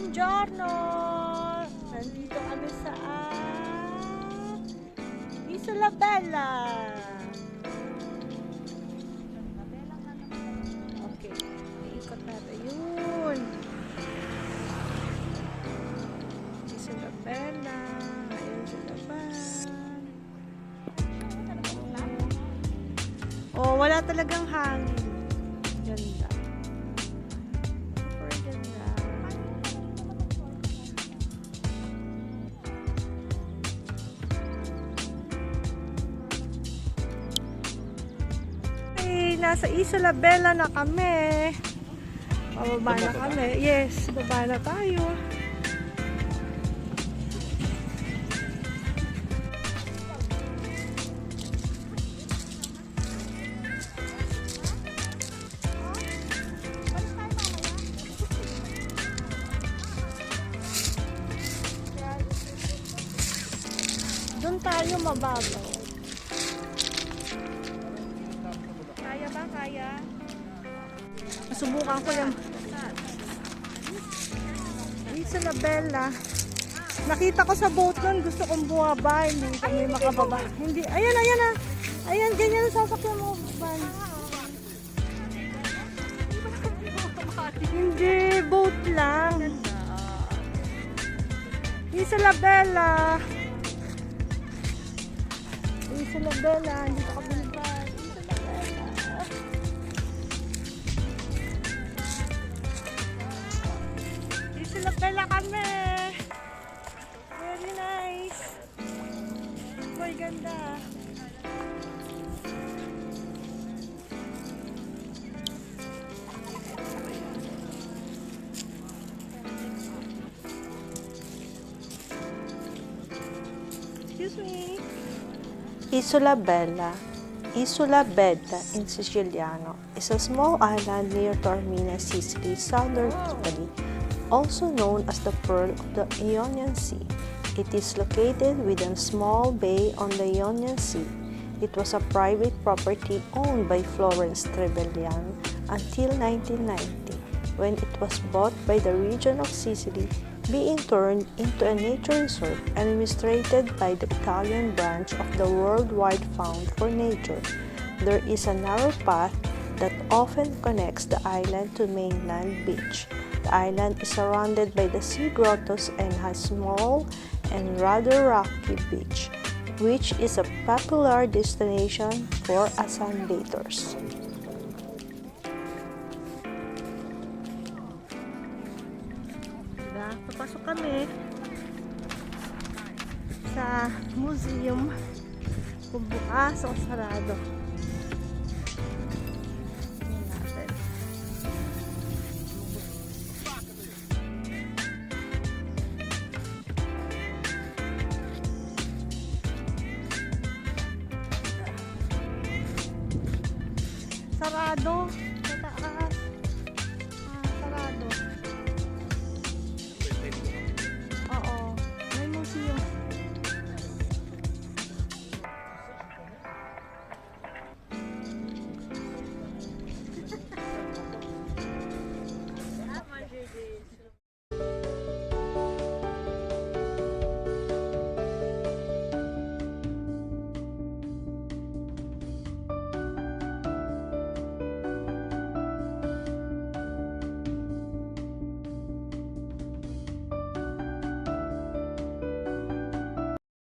Buongiorno! Nandito kami sa Isola Bella. Okay, iikot natin yun. Isola Bella. Ayun sa labas. Oh, wala talagang hangin. Ganda. Super ganda. Ay, nasa Isola Bella na kami. Pababa na kami. Yes, baba na tayo. Doon tayo mababaw. Kaya ba? Kaya? Masubukan ko lang. Isola Bella. Nakita ko sa boat nun, gusto kong bumaba. Hindi kami makababa. Hindi. Ayan, ayan ah. Ayan, ganyan ang sasakyan mo. Van. Hindi, boat lang. Isola Bella. Isola Bella, dito ka bumaba. Isola Bella. Isola Bella kami. Very nice. Boy, ganda. Excuse me. Isola Bella, Isola Bella in Siciliano, is a small island near Taormina, Sicily, southern Italy, also known as the Pearl of the Ionian Sea. It is located within a small bay on the Ionian Sea. It was a private property owned by Florence Trevelyan until 1990, when it was bought by the region of Sicily, being turned into a nature reserve administered by the Italian branch of the Worldwide Fund for Nature. There is a narrow path that often connects the island to mainland beach. The island is surrounded by the sea grottos and has small and rather rocky beach, which is a popular destination for sunbathers. Papasok kami sa museum kung bukas o sarado. Tingnan natin. Sarado.